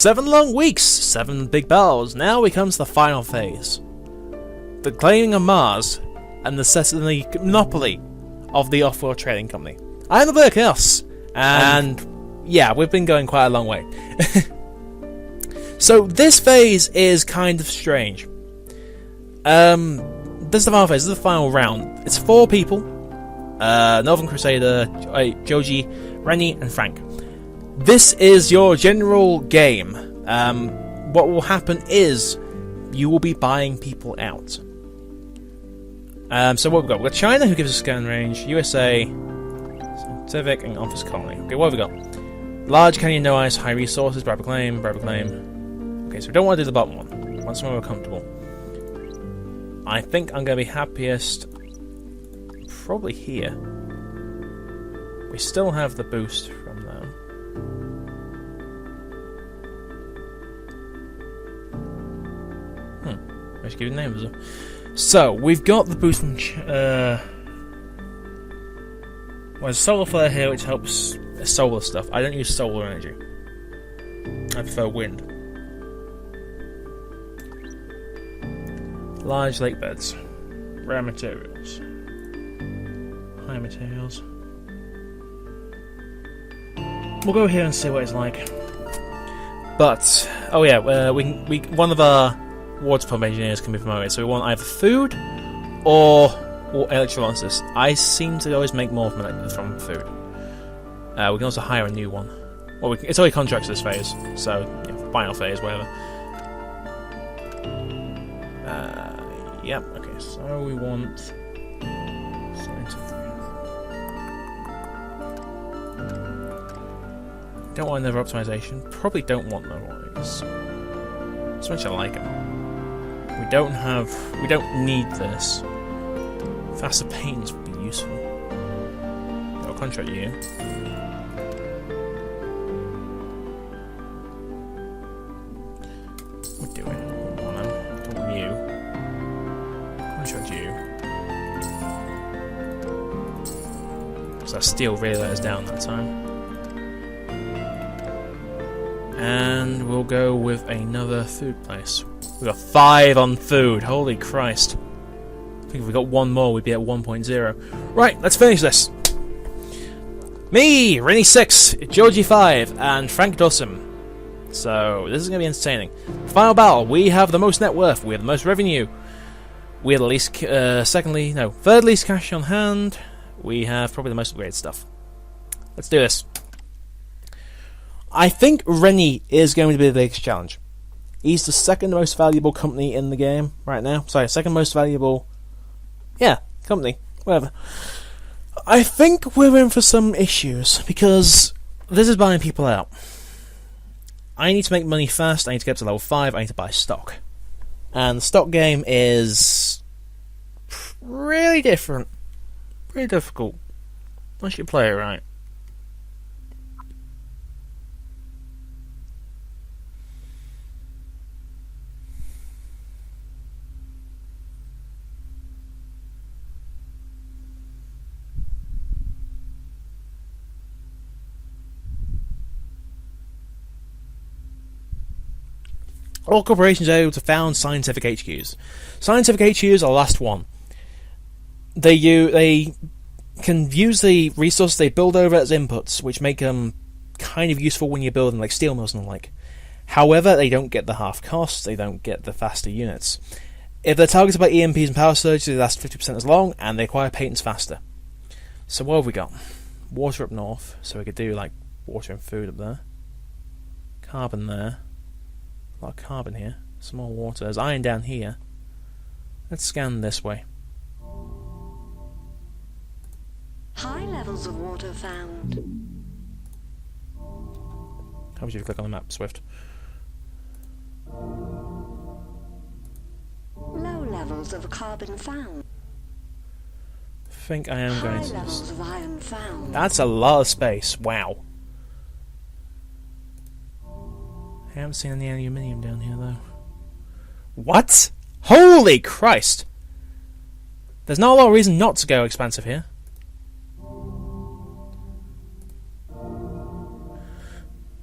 7 long weeks, 7 big battles. Now we come to the final phase. The claiming of Mars and the monopoly of the Offworld Trading Company. I am the Black Chaos, and yeah, we've been going quite a long way. So this phase is kind of strange. This is the final phase, this is the final round. It's 4 people. Northern Crusader, Joji, Rennie, and Frank. This is your general game. What will happen is you will be buying people out. So what we've got? We've got China, who gives us scan range, USA, Scientific, and Office Colony. Okay, what have we got? Large canyon, no ice, high resources, bribe claim, bribe claim. Okay, so we don't want to do the bottom one. We want somewhere more comfortable. I think I'm going to be happiest probably here. We still have the boost from them. I should give you names. So we've got the boost from well, there's solar flare here, which helps solar stuff. I don't use solar energy. I prefer wind. Large lake beds, rare materials, high materials. We'll go here and see what it's like. But oh yeah, we one of our water pump engineers can be promoted, so we want either food or electrolysis. I seem to always make more from food. We can also hire a new one. Well, it's only contracts this phase, so yeah, final phase, whatever. Yep. Okay, so we want don't want another optimization. Probably don't want those. So much I like them. We don't need this. Faster paints would be useful. I'll contract you. We're doing you. Contract you. So our steel really let us down that time. And we'll go with another food place. We got 5 on food. Holy Christ. I think if we got one more, we'd be at 1.0. Right, let's finish this. Me, Rennie 6, Georgie 5, and Frank Dawson. So, this is going to be entertaining. Final battle. We have the most net worth. We have the most revenue. We have the least, third least cash on hand. We have probably the most upgraded stuff. Let's do this. I think Rennie is going to be the biggest challenge. He's the second most valuable company in the game right now. Sorry, second most valuable... yeah, company. Whatever. I think we're in for some issues, because this is buying people out. I need to make money fast, I need to get to level 5, I need to buy stock. And the stock game is... really different. Pretty difficult. Once you play it right. All corporations are able to found scientific HQs. Scientific HQs are the last one. They can use the resources they build over as inputs, which make them kind of useful when you're building like steel mills and the like. However, they don't get the half cost, they don't get the faster units. If they're targeted by EMPs and power surges, they last 50% as long, and they acquire patents faster. So what have we got? Water up north, so we could do like water and food up there. Carbon there. A lot of carbon here. Some more water. There's iron down here. Let's scan this way. High levels of water found. How would you click on the map, Swift? Low levels of carbon found. I think I am going to... High levels of iron found. That's a lot of space. Wow. I haven't seen any aluminium down here, though. What? Holy Christ! There's not a lot of reason not to go expansive here.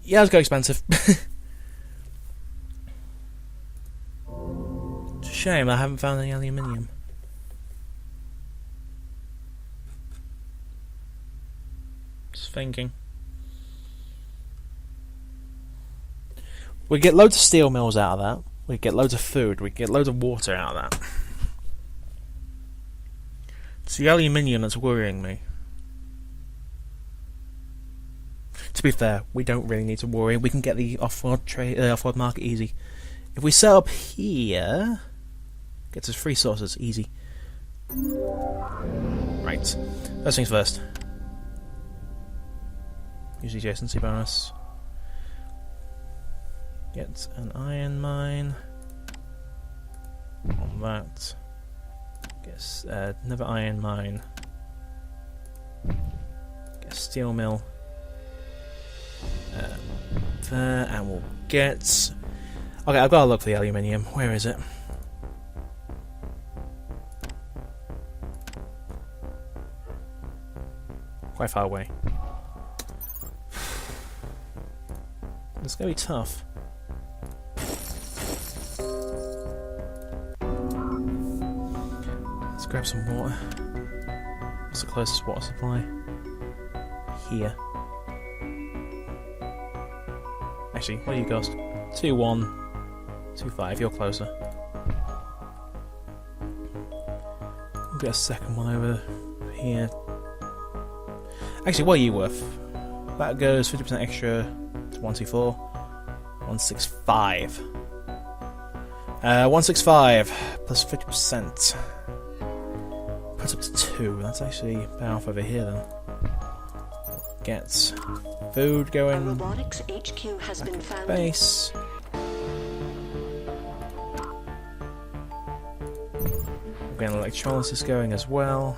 Yeah, let's go expensive. shame I haven't found any aluminium. Just thinking. We get loads of steel mills out of that. We get loads of food. We get loads of water out of that. It's the aluminium that's worrying me. To be fair, we don't really need to worry. We can get the off-world market easy. If we set up here, gets us free sources easy. Right. First things first. Use the adjacency bonus. Get an iron mine. On that. Get another iron mine. Get a steel mill. There, and we'll get... Okay, I've got to look for the aluminium. Where is it? Quite far away. It's going to be tough. Let's grab some water. What's the closest water supply? Here. Actually, what do you cost? 2-1-2-5, you're closer. We'll get a second one over here. Actually, what are you worth? That goes 50% extra to 124. 165. 165 plus 50%. Puts up to 2. That's actually better off over here then. Get food going. Robotics HQ has been found. Base. We're getting electrolysis going as well.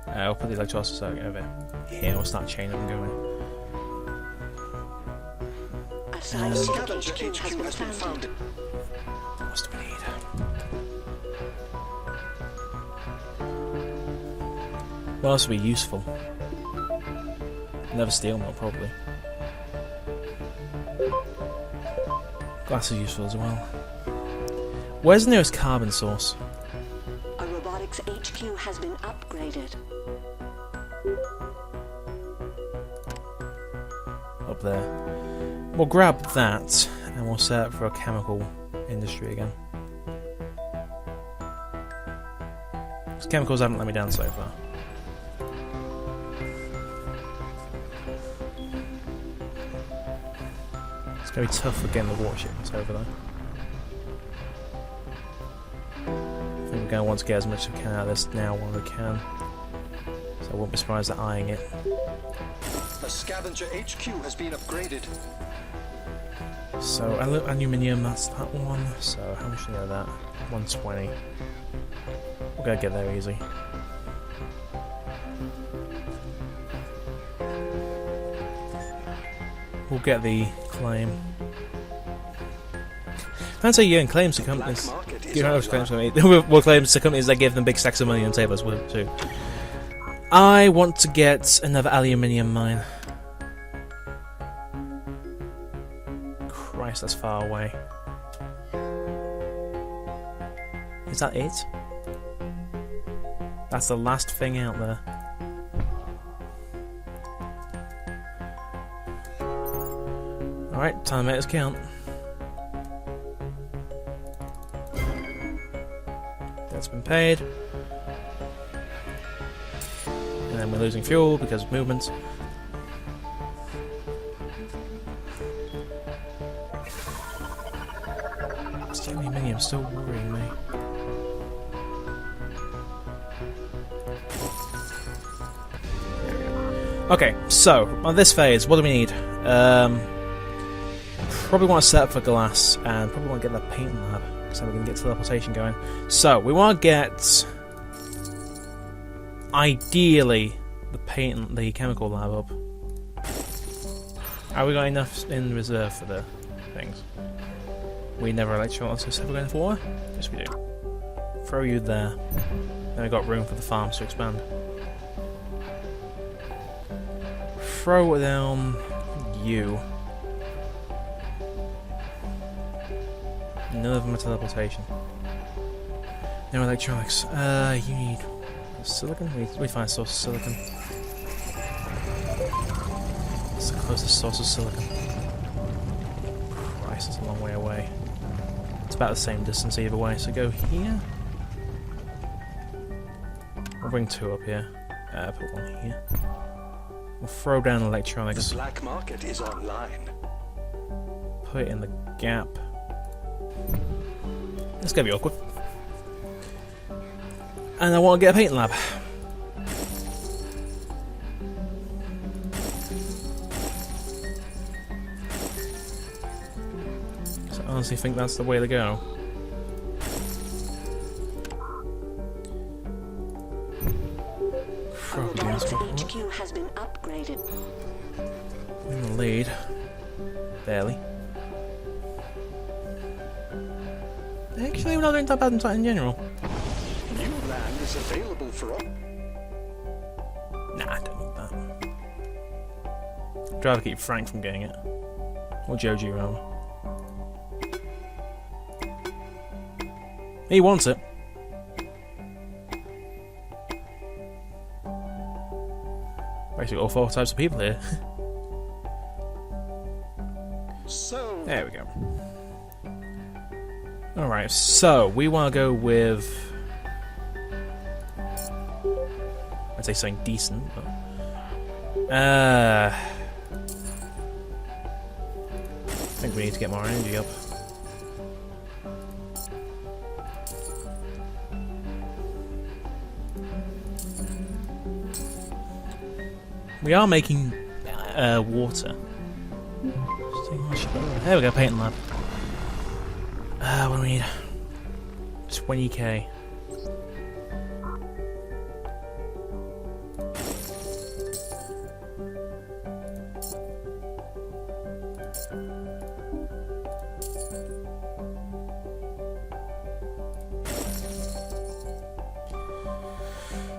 I'll put the electrolysis over here. We'll start chaining them going. A scientific HQ has been found. What else do we need? What else would be useful? Another steel mill, probably. Glass is useful as well. Where's the nearest carbon source? A robotics HQ has been upgraded. Up there. We'll grab that and we'll set up for a chemical industry again. Because chemicals haven't let me down so far. It's going to be tough for getting the water shipments over there. I think we're going to want to get as much as we can out of this now while we can. So I won't be surprised at eyeing it. A scavenger HQ has been upgraded. So aluminium, that's that one. So how much do you know that? 120. We're going to get there easy. We'll get the claim. Fancy you and claims to companies. You know, claims to me. We'll claims to companies that give them big stacks of money and save us with it too. I want to get another aluminium mine. Christ, that's far away. Is that it? That's the last thing out there. Alright, time to make us count. That's been paid. And then we're losing fuel because of movements. It's the aluminium still worrying me. Okay, so on this phase, what do we need? Probably want to set up for glass, and probably want to get that paint lab, so we can get teleportation going. So we want to get, ideally, the chemical lab up. Have we got enough in reserve for the things? We never electrolysis. Have we got enough water? Yes, we do. Throw you there. Then we got room for the farms to expand. Throw down you. None of them are teleportation. No electronics. You need silicon? We find a source of silicon. It's the closest source of silicon. Christ, it's a long way away. It's about the same distance either way, so go here. We'll bring 2 up here. Put 1 here. We'll throw down electronics. The black market is online. Put it in the gap. It's gonna be awkward. And I want to get a painting lab. So I honestly think that's the way to go. Robotics HQ has been upgraded. In the lead. Barely. Actually, we're not doing that bad in general. New land is available for all. Nah, I don't need that. I'd rather keep Frank from getting it. Or Joji, rather. He wants it. Basically all 4 types of people here. So There we go. Alright, so we want to go with... I'd say something decent, but... I think we need to get more energy up. We are making water. There we go, painting lab. What do we need? 20k.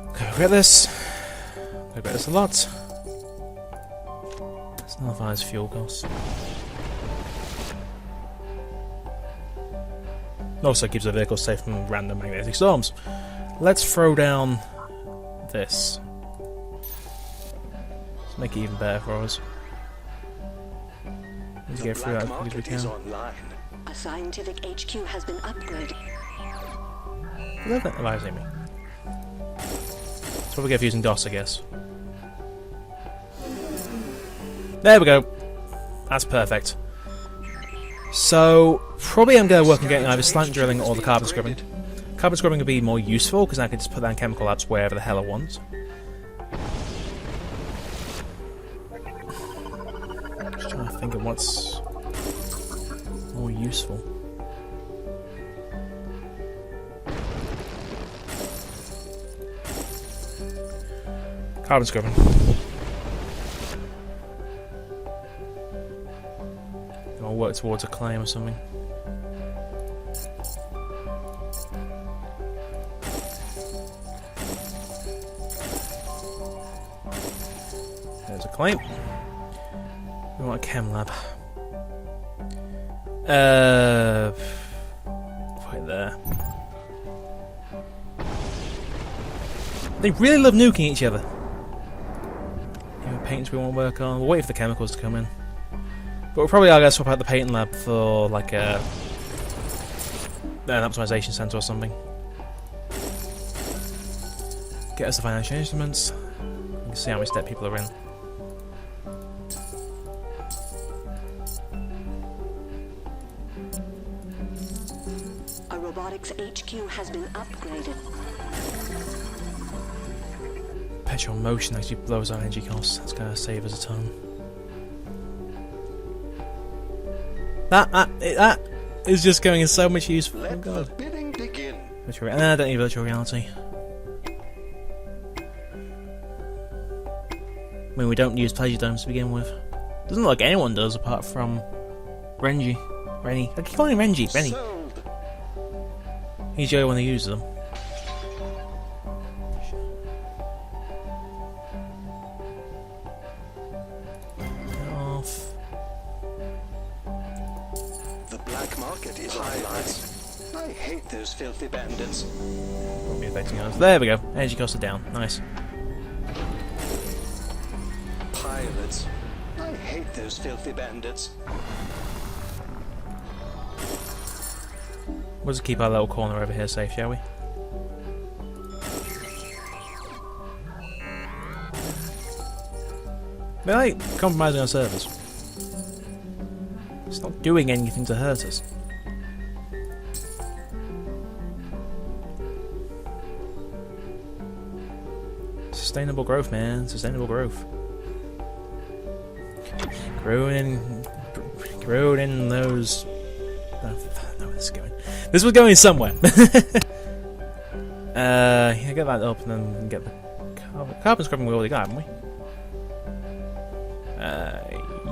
Okay, we'll get this. We'll get this a lot. It's nullifies fuel costs. Also keeps the vehicle safe from random magnetic storms. Let's throw down this. Let's make it even better for us. Let's get through that as quick as we can. A scientific HQ has been upgraded. Look at that, me. That's what we get for using DOS, I guess. There we go. That's perfect. So, probably I'm going to work on getting either slant drilling or the carbon scrubbing. Carbon scrubbing would be more useful because I can just put down chemical labs wherever the hell I want. Just trying to think of what's more useful. Carbon scrubbing. I'll work towards a claim or something. There's a claim. We want a chem lab. Right there. They really love nuking each other. Paints we want to work on. We'll wait for the chemicals to come in. But we'll probably are going to swap out the painting lab for like an optimization center or something. Get us the financial instruments. You can see how many step people are in. A robotics HQ has been upgraded. Perpetual motion actually blows our energy costs. That's going to save us a ton. That is just going in so much use. Oh god. The bidding begin. Virtual, I don't need virtual reality. I mean, we don't use pleasure domes to begin with. Doesn't look like anyone does apart from Renji. Rennie. I keep calling him Renji. Rennie. Sold. He's the only one who uses them. The black market is online. I hate those filthy bandits. Won't be affecting us. There we go. Energy costs are down. Nice. Pirates. I hate those filthy bandits. We'll just keep our little corner over here safe, shall we? They're like compromising our servers. It's not doing anything to hurt us. Sustainable growth, man. Sustainable growth. Growing in those. Oh, no, this is going. This was going somewhere. Yeah, get that up and then we can get the carbon scrubbing we already got, haven't we?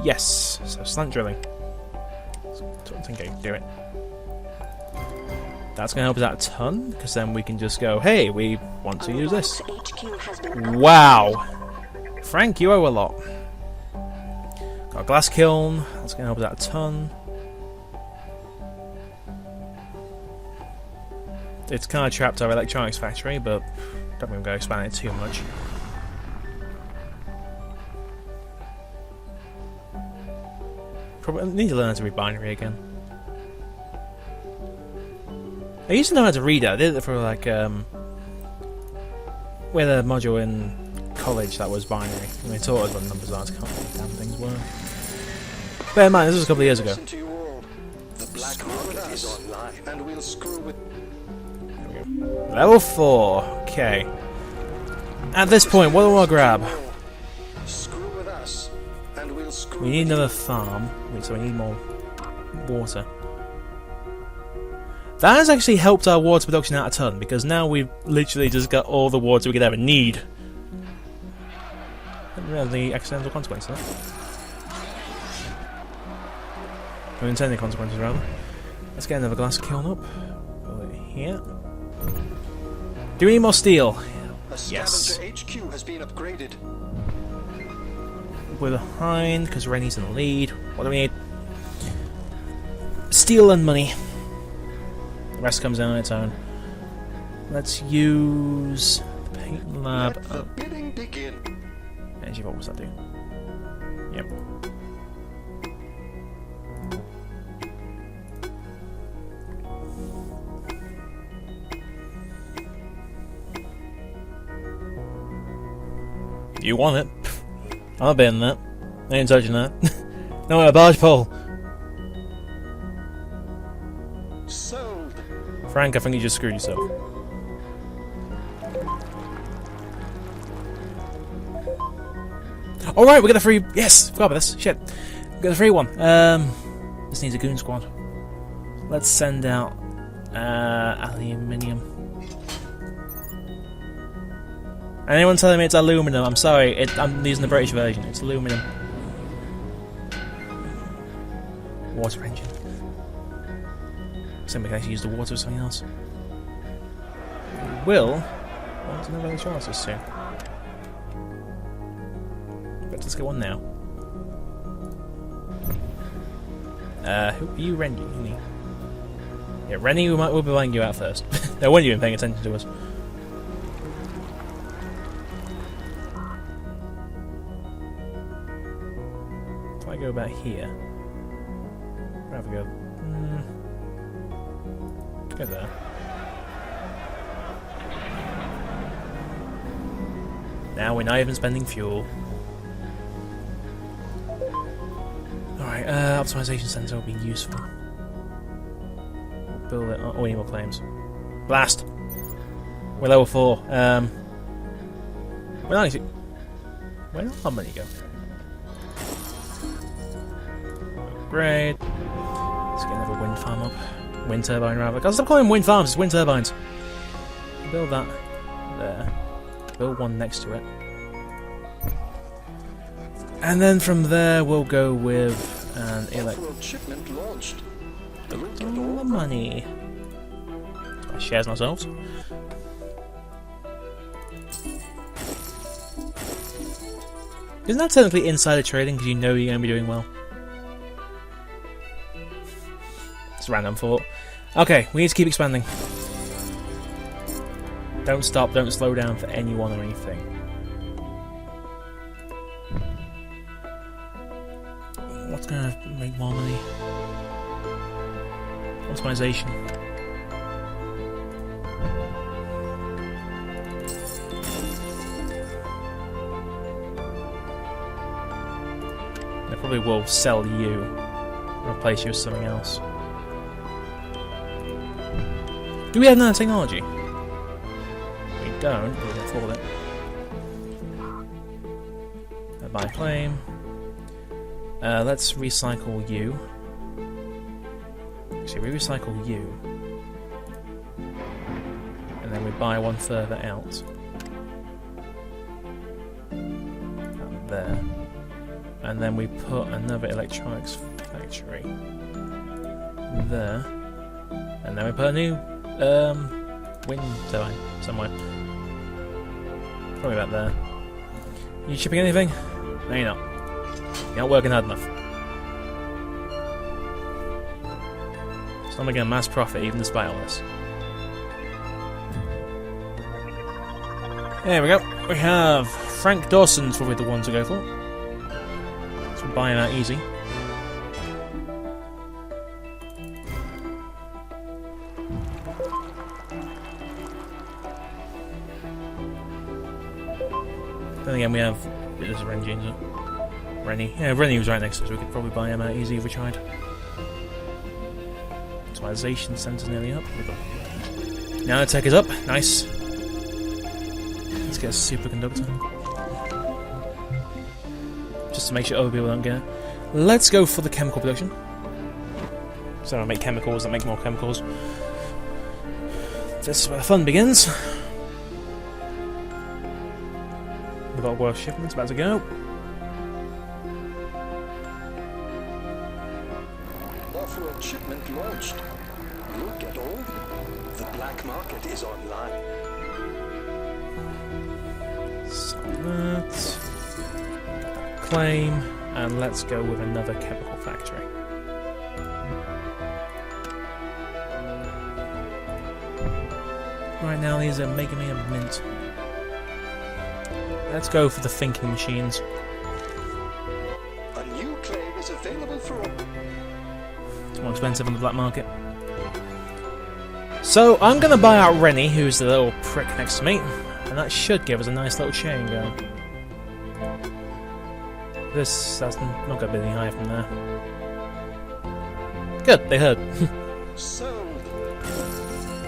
Yes. So slant drilling. Don't think I can do it. That's going to help us out a ton, because then we can just go, hey, we want to use this. Wow. Frank, you owe a lot. Got a glass kiln. That's going to help us out a ton. It's kind of trapped our electronics factory, but don't think we're going to expand it too much. Probably need to learn how to read binary again. I used to know how to read it. I did it for like we had a module in college that was binary, and they taught us what numbers are. I can't remember what damn things were. Bear in mind, this was a couple of years ago. Listen to you all. The black market is online, and we'll screw with. Level 4. Okay. At this point, what do I want to grab? Screw with us, and we'll screw. We need with another you. farm. Wait, so we need more water. That has actually helped our water production out a ton, because now we've literally just got all the water we could ever need. I didn't realize the accidental consequences of that. Unintended consequences, rather. Let's get another glass kiln up. Over here. Do we need more steel? A Yes. Scavenger HQ has been upgraded. We're behind, because Rennie's in the lead. What do we need? Steel and money. The rest comes in on its own. Let's use the paint lab. Let the bidding begin. Energy, what was that do? Yep. You want it? I'm not bidding that. I ain't touching that. No, a barge pole. Sold. Frank, I think you just screwed yourself. Alright, we got a free... Yes! Forgot about this. Shit. We got a free one. This needs a goon squad. Let's send out... aluminium. Anyone telling me it's aluminum? I'm sorry. I'm using the British version. It's aluminum. Water engine. So we can actually use the water for something else. We will want to know about the chances soon. But let's get one now. Who are you, Rennie? Yeah, Rennie, we'll be letting you out first. No wonder you've been paying attention to us. If I go back here, I'd rather go. Go there. Now we're not even spending fuel. Alright, optimization center will be useful. We'll build it. Oh, we need more claims. Blast! We're level 4. We're not actually. Where did our money go? Great. Let's get another wind farm up. Wind turbine, rather. God, stop calling them wind farms, it's wind turbines. Build that there. Build one next to it. And then from there, we'll go with an Offworld shipment launched. Look at all all the money. Let's buy shares ourselves. Isn't that technically insider trading because you know you're going to be doing well? It's a random thought. Okay, we need to keep expanding. Don't stop, don't slow down for anyone or anything. What's going to make more money? Optimization. They probably will sell you, replace you with something else. Do we have nanotechnology? We don't, but we can afford it. Buy claim. Let's recycle you. Actually, we recycle you. And then we buy one further out. There. And then we put another electronics factory there. And then we put a new wind turbine somewhere. Probably about there. You shipping anything? No, you're not. You're not working hard enough. It's not making a mass profit even despite all this. There we go. We have Frank Dawson's probably the one to go for. So we're buying that easy. Then again, we have. There's Renji, isn't it? Rennie. Yeah, Rennie was right next to us, so we could probably buy him out easy if we tried. Optimization center's nearly up. Nanotech is up. Nice. Let's get a superconductor. Just to make sure other people don't get it. Let's go for the chemical production. So I make chemicals that make more chemicals. This is where the fun begins. We've got work shipments about to go. Offworld shipment launched. Look at all. The black market is online. So that. Claim. And let's go with another chemical factory. Right now these are making me a mint. Let's go for the thinking machines. A new claim is available for all. It's more expensive on the black market. So I'm going to buy out Rennie, who's the little prick next to me, and that should give us a nice little chain going. That's not going to be any higher from there. Good, they heard. Sold.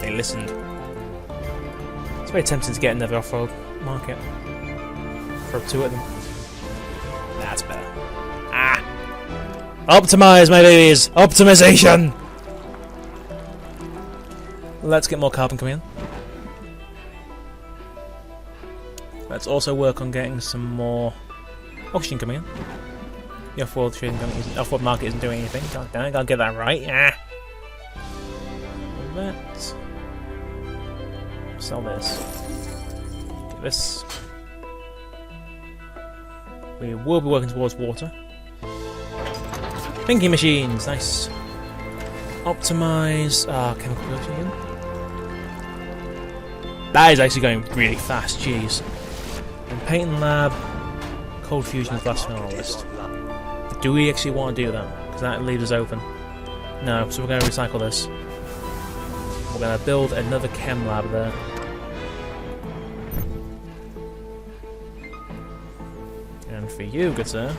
They listened. It's very tempting to get another off-road market. Throw two at them. That's better. Ah! Optimize, my babies! Optimization! Let's get more carbon coming in. Let's also work on getting some more oxygen coming in. The Offworld Trading Company, Offworld market isn't doing anything. God damn it, gotta get that right. Yeah. Let's sell this. Get this. We will be working towards water. Thinking machines, nice. Optimize chemical production again. That is actually going really fast, jeez. And paint lab, cold fusion is last on our list. Do we actually want to do that? Because that leaves us open. No, so we're going to recycle this. We're going to build another chem lab there. And for you, good sir.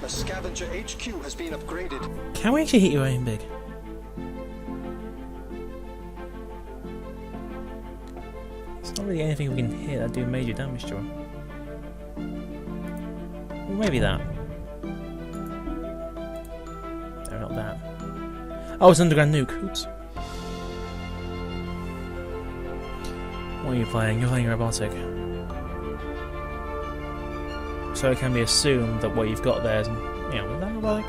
A scavenger HQ has been upgraded. Can we actually hit you aim big? It's not really anything we can hit that do major damage to him. Well, maybe that. No, not that. Oh, it's an underground nuke. Oops. What are you playing? You're playing robotic. So it can be assumed that what you've got there is, you know, is that robotic?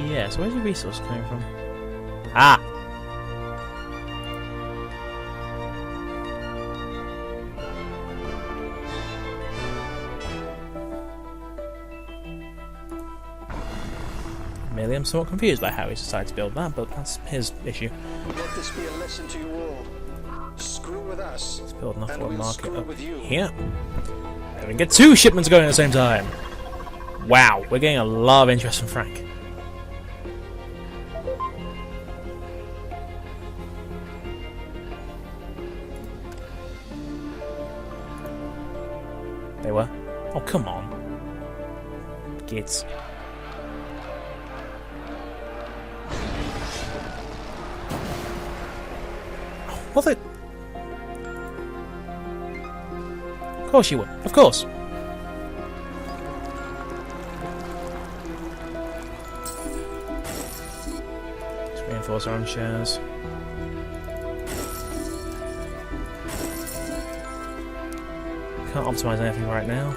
Yeah, so where's your resource coming from? Ah! Admittedly, I'm somewhat confused by how he decided to build that, but that's his issue. Let this be a lesson to you all. Screw with us. Let's build an and Offworld we'll market screw up with you. here. And we can get 2 shipments going at the same time. Wow, we're getting a lot of interest from Frank. They were? Oh, come on. Gits. What the? Of course you would. Of course. Let's reinforce our own shares. Can't optimize anything right now.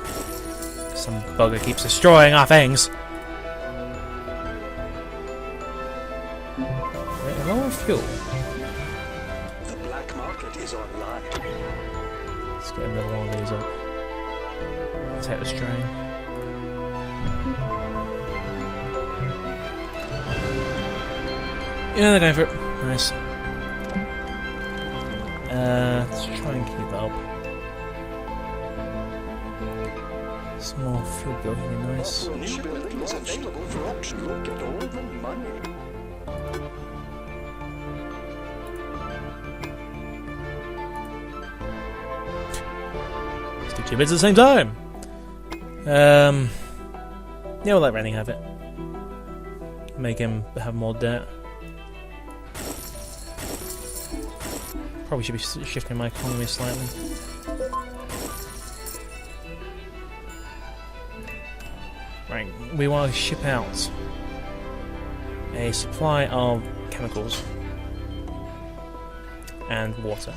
Some bugger keeps destroying our things. Wait, low on fuel. The black market is online. Let's get another one of these up. Take the strain. Yeah, they're going for it. Nice. Let's try and keep that up. Some more fuel bill would be nice. New building is available for auction. Look at all the money. Let's do 2 bids at the same time. Yeah, we'll let Rennie have it. Make him have more debt. Probably should be shifting my economy slightly. Right, we want to ship out a supply of chemicals and water.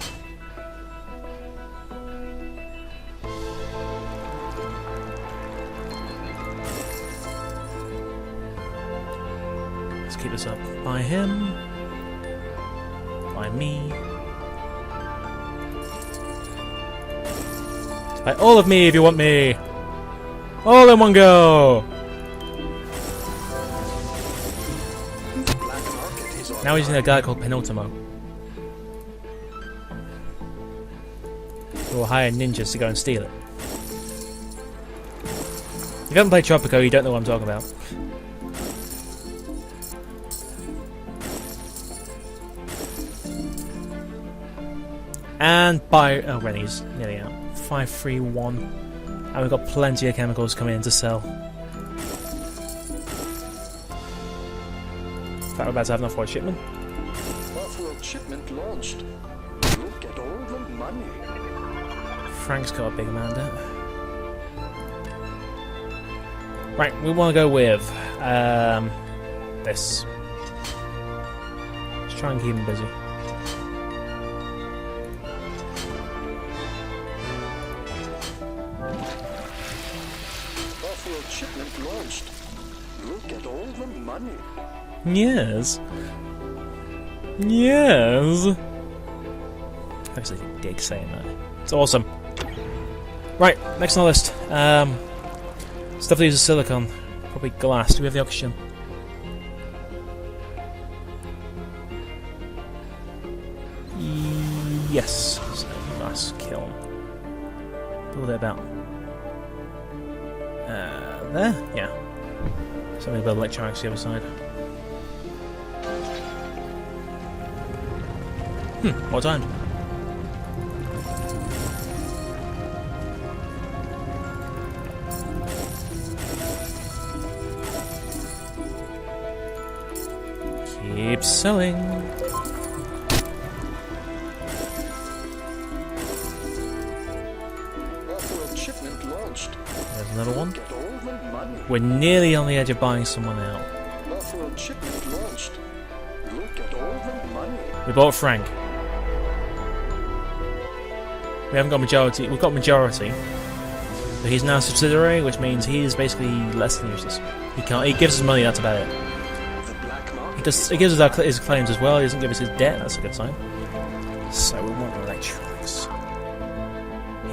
Let's keep this up. By him. By me. By all of me if you want me! All in one go! Now we're using a guy called Penultimo. Who will hire ninjas to go and steal it. If you haven't played Tropico, you don't know what I'm talking about. And by... oh, Rennie's nearly out. 531. And we've got plenty of chemicals coming in to sell. In fact, we're about to have enough for a shipment. Offworld shipment launched. Look at all the money. Frank's got a big amount of debt. Right, we want to go with this. Let's try and keep him busy. Offworld shipment launched. Look at all the money. Yes. Yes. Actually, a dig saying that. It's awesome. Right, next on the list. Stuff that uses silicon. Probably glass. Do we have the oxygen? Yes. So, glass kiln. Build it about. There? Yeah. So I'm going to build electronics the other side. What time? Keep selling. Offworld shipment launched. There's another one. Look at all the money. We're nearly on the edge of buying someone out. Offworld shipment launched. Look at all the money. We bought Frank. We haven't got majority. We've got majority. But he's now a subsidiary, which means he's basically less than useless. He can't. He gives us money. That's about it. The black market. He gives us his claims as well. He doesn't give us his debt. That's a good sign. So we want electronics.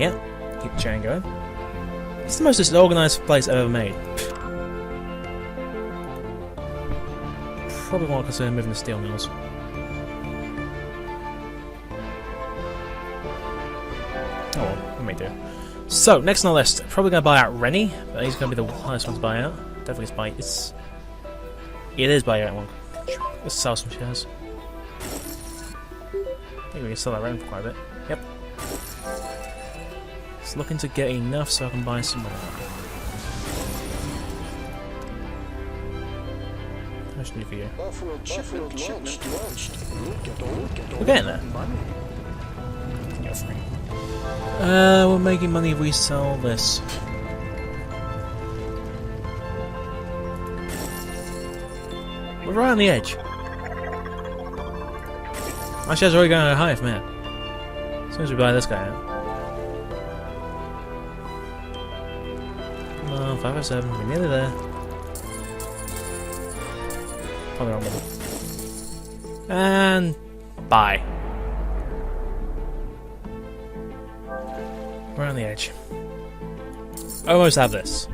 Yeah. Keep the chain going. It's the most disorganized place I've ever made. probably want to consider moving the steel mills. Oh well, we may do. So, next on the list, probably going to buy out Rennie, but he's going to be the highest one to buy out. Definitely it is buy out one. Let's sell some shares. I think we can sell that Rennie for quite a bit. Yep. It's looking to get enough so I can buy some more. How much do you for you? Offworld shipment launched. Look at all. We're getting there. You're free. We're making money if we sell this. We're right on the edge. My shares are already going high from here. As soon as we buy this guy out. Come on, 507, we're nearly there. Probably wrong one. And buy. We're on the edge. Almost have this.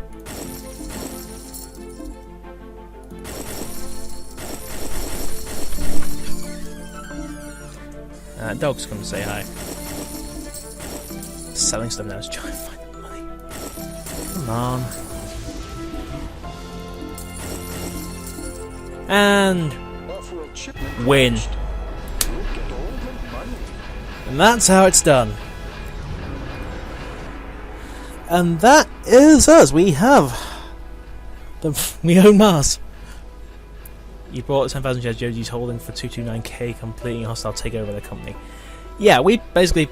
Dog's come to say hi. Selling stuff now, just trying to find the money. Come on. And win. And that's how it's done. And that is us. We own Mars. You bought 10,000 shares. Joji's holding for 229k, completing hostile takeover of the company. Yeah, we basically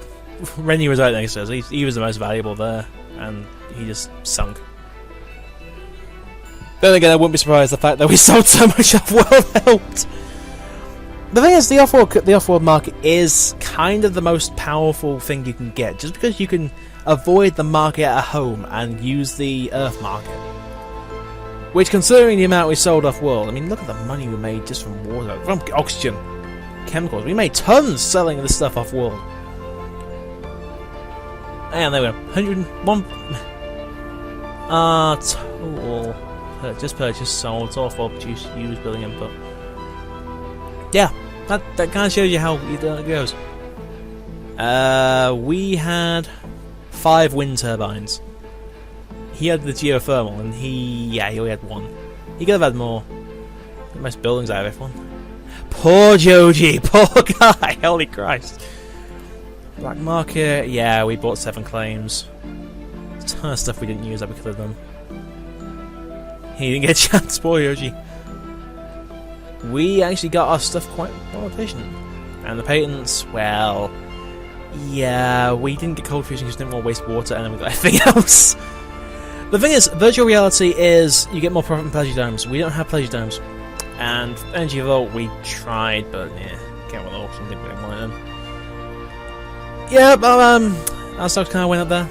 Rennie was right next to us. He was the most valuable there, and he just sunk. Then again, I wouldn't be surprised the fact that we sold so much Offworld helped. The thing is, the Offworld market is kind of the most powerful thing you can get, just because you can avoid the market at home and use the Earth market. Which, considering the amount we sold Offworld, I mean, look at the money we made just from water, from oxygen, chemicals. We made tons selling this stuff Offworld. And they were 101. Total purchase, sold, it's all for produce, used, building input. Yeah, that kind of shows you how it goes. We had 5 wind turbines. He had the geothermal, and he only had 1. He could have had more. The most buildings out of everyone. Poor Joji, poor guy, holy Christ. Black market, yeah, we bought 7 claims. A ton of stuff we didn't use that we could have done. He didn't get a chance, poor Joji. We actually got our stuff quite well efficient. And the patents, well, yeah, we didn't get cold fusion because we didn't want to waste water, and then we got everything else. The thing is, virtual reality is you get more profit from pleasure domes. We don't have pleasure domes. And Energy Vault, we tried, but yeah, can't win the auction, didn't really want them. Yeah, but our stocks kind of went up there.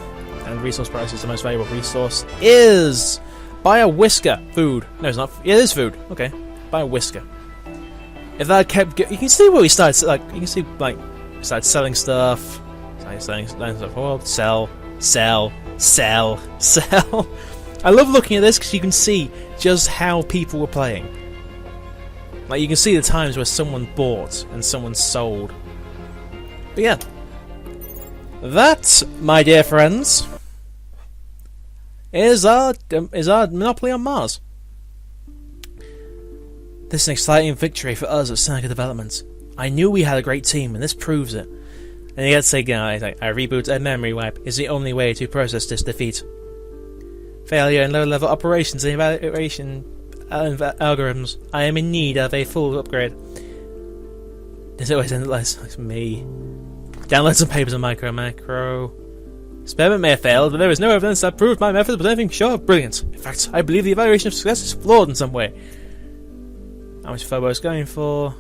And resource price is the most valuable resource. Is buy a whisker food. No, it's not. Yeah, it is food. Okay, buy a whisker. If that kept, you can see where we started. Like you can see, like we started selling stuff. Selling stuff. Well, sell. I love looking at this because you can see just how people were playing. Like you can see the times where someone bought and someone sold. But yeah, that, my dear friends, is our monopoly on Mars. This is an exciting victory for us at Seneca Developments. I knew we had a great team, and this proves it. And you have to say, guys, a reboot and memory wipe is the only way to process this defeat. Failure in low-level operations and evaluation algorithms. I am in need of a full upgrade. There's always endless. Like me. Download some papers on macro. Experiment may have failed, but there is no evidence that proved my method was anything short of brilliant. In fact, I believe the evaluation of success is flawed in some way. How much Phobo is going for?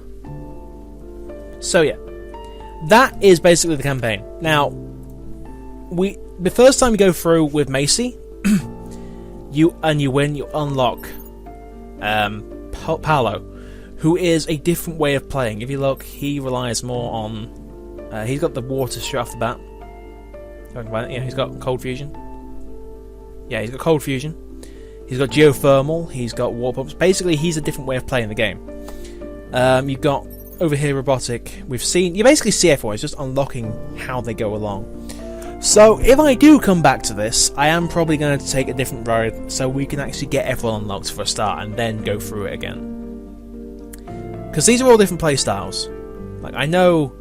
So yeah. That is basically the campaign. Now, the first time you go through with Macy, you win, you unlock Paolo, who is a different way of playing. If you look, he relies more on. He's got the water straight off the bat. Yeah, he's got cold fusion. Yeah, he's got cold fusion. He's got geothermal. He's got water pumps. Basically, he's a different way of playing the game. You've got over here robotic. You basically see everyone. It's just unlocking how they go along. So if I do come back to this, I am probably going to take a different road so we can actually get everyone unlocked for a start and then go through it again. Because these are all different playstyles. Like, I know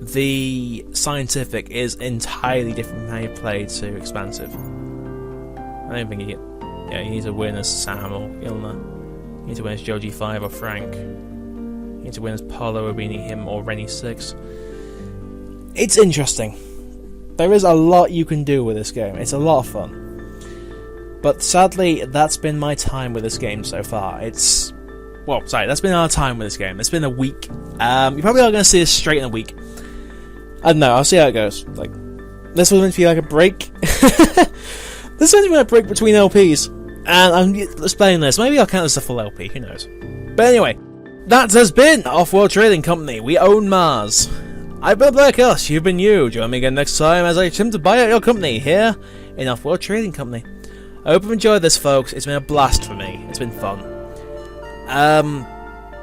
the scientific is entirely different from how you play to expansive. I don't think you need to win as Sam or Ilna. You need to win as Joe G5 or Frank. You need to win as Paulo, Obini, him, or Rennie 6. It's interesting. There is a lot you can do with this game. It's a lot of fun. But sadly, that's been my time with this game so far. That's been our time with this game. It's been a week. You probably are going to see this straight in a week. I don't know, I'll see how it goes. Like, this was meant to be like a break. This was meant to be a break between LPs. And I'm explaining this. Maybe I'll count this as a full LP, who knows. But anyway, that has been Offworld Trading Company. We own Mars. I've been Black Us, you've been you. Join me again next time as I attempt to buy out your company here in Offworld Trading Company. I hope you've enjoyed this, folks. It's been a blast for me. It's been fun.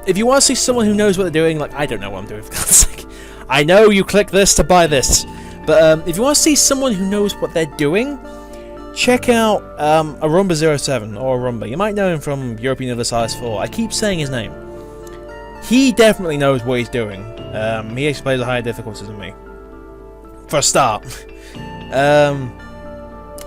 If you want to see someone who knows what they're doing, like, I don't know what I'm doing, for God's sake. I know you click this to buy this. But if you want to see someone who knows what they're doing, check out Arumba07 or Arumba. You might know him from European Universalis 4. I keep saying his name. He definitely knows what he's doing. He actually plays a higher difficulty than me. For a start.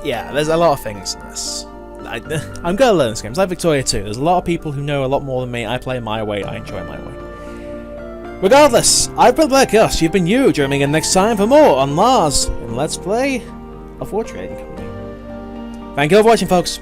Yeah, there's a lot of things in this. I'm going to learn this game. It's like Victoria 2. There's a lot of people who know a lot more than me. I play my way. I enjoy my way. Regardless, I've been Black Us. You've been you. Join me again next time for more on Mars. And Let's Play Offworld Trading Company. Thank you all for watching, folks.